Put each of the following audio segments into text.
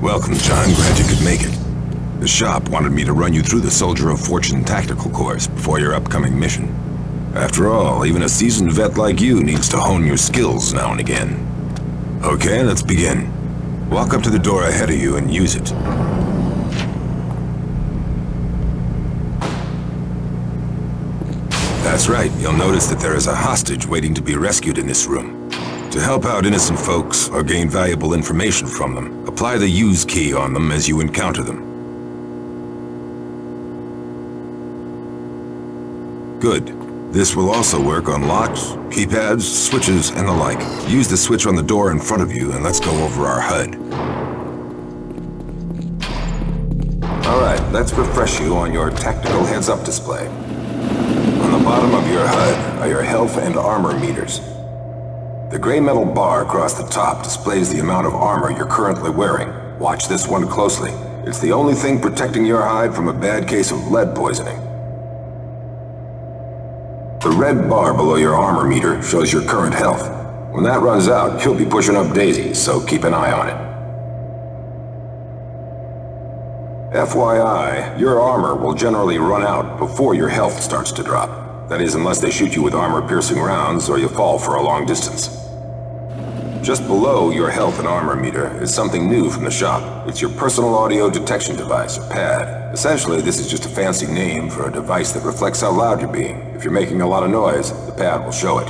Welcome, John. Glad you could make it. The shop wanted me to run you through the Soldier of Fortune tactical course before your upcoming mission. After all, even a seasoned vet like you needs to hone your skills now and again. Okay, let's begin. Walk up to the door ahead of you and use it. That's right. You'll notice that there is a hostage waiting to be rescued in this room. To help out innocent folks or gain valuable information from them, apply the use key on them as you encounter them. Good. This will also work on locks, keypads, switches, and the like. Use the switch on the door in front of you and let's go over our HUD. Alright, let's refresh you on your tactical heads-up display. On the bottom of your HUD are your health and armor meters. The gray metal bar across the top displays the amount of armor you're currently wearing. Watch this one closely. It's the only thing protecting your hide from a bad case of lead poisoning. The red bar below your armor meter shows your current health. When that runs out, you'll be pushing up daisies, so keep an eye on it. FYI, your armor will generally run out before your health starts to drop. That is, unless they shoot you with armor-piercing rounds or you fall for a long distance. Just below your health and armor meter is something new from the shop. It's your personal audio detection device, or PAD. Essentially, this is just a fancy name for a device that reflects how loud you're being. If you're making a lot of noise, the PAD will show it.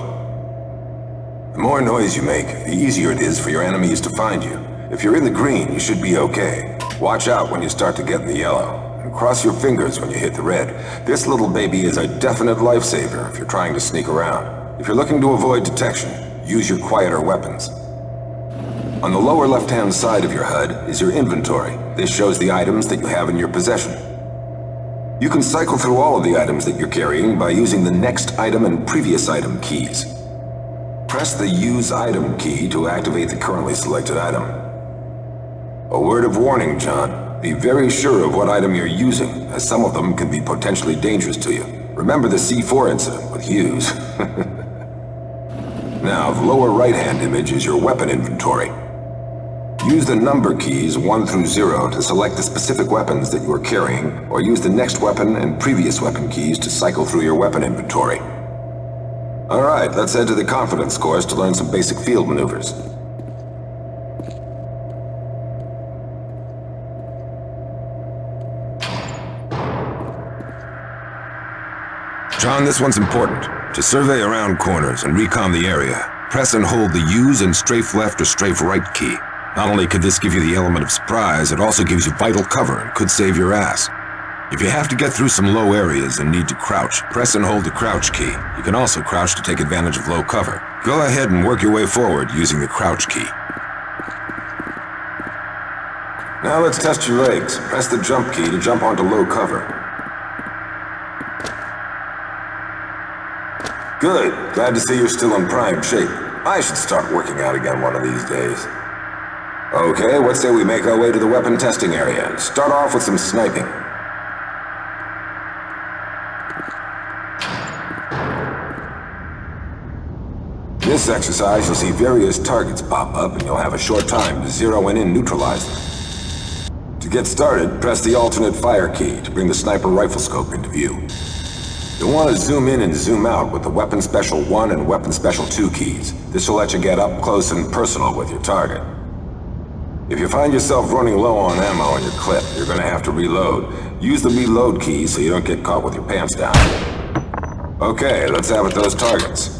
The more noise you make, the easier it is for your enemies to find you. If you're in the green, you should be okay. Watch out when you start to get in the yellow. And cross your fingers when you hit the red. This little baby is a definite lifesaver if you're trying to sneak around. If you're looking to avoid detection, use your quieter weapons. On the lower left-hand side of your HUD is your inventory. This shows the items that you have in your possession. You can cycle through all of the items that you're carrying by using the next item and previous item keys. Press the Use Item key to activate the currently selected item. A word of warning, John. Be very sure of what item you're using, as some of them can be potentially dangerous to you. Remember the C4 incident with Hughes. Now, the lower right-hand image is your weapon inventory. Use the number keys 1 through 0 to select the specific weapons that you are carrying, or use the next weapon and previous weapon keys to cycle through your weapon inventory. Alright, let's head to the confidence course to learn some basic field maneuvers. John, this one's important. To survey around corners and recon the area, press and hold the use and strafe left or strafe right key. Not only could this give you the element of surprise, it also gives you vital cover and could save your ass. If you have to get through some low areas and need to crouch, press and hold the crouch key. You can also crouch to take advantage of low cover. Go ahead and work your way forward using the crouch key. Now let's test your legs. Press the jump key to jump onto low cover. Good. Glad to see you're still in prime shape. I should start working out again one of these days. Okay, what say we make our way to the weapon testing area and start off with some sniping. This exercise, you'll see various targets pop up and you'll have a short time to zero in and neutralize them. To get started, press the alternate fire key to bring the sniper rifle scope into view. You'll want to zoom in and zoom out with the Weapon Special 1 and Weapon Special 2 keys. This will let you get up close and personal with your target. If you find yourself running low on ammo in your clip, you're going to have to reload. Use the reload key so you don't get caught with your pants down. Okay, let's have at those targets.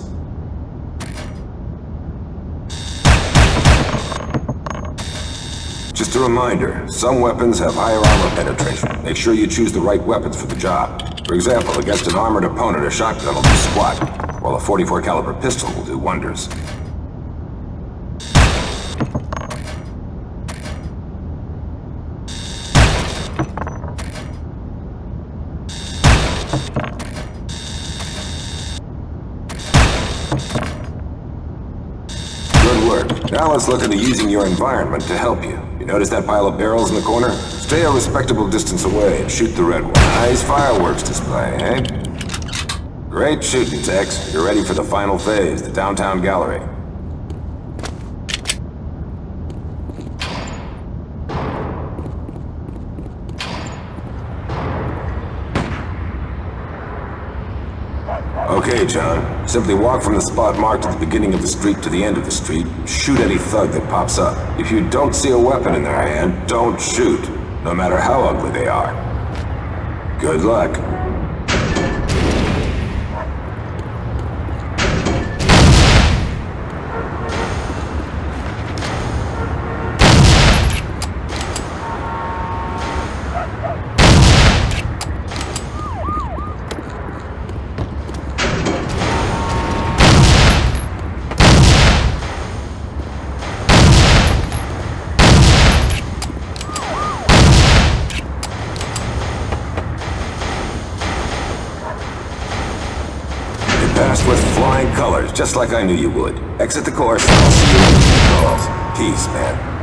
Just a reminder, some weapons have higher armor penetration. Make sure you choose the right weapons for the job. For example, against an armored opponent, a shotgun will do squat, while a .44 caliber pistol will do wonders. Good work. Now let's look into using your environment to help you. You notice that pile of barrels in the corner? Stay a respectable distance away and shoot the red one. Nice fireworks display, eh? Great shooting, Tex. You're ready for the final phase, the downtown gallery. Okay, John. Simply walk from the spot marked at the beginning of the street to the end of the street. Shoot any thug that pops up. If you don't see a weapon in their hand, don't shoot, no matter how ugly they are. Good luck. Passed with flying colors, just like I knew you would. Exit the course, and I'll see you in the calls. Peace, man.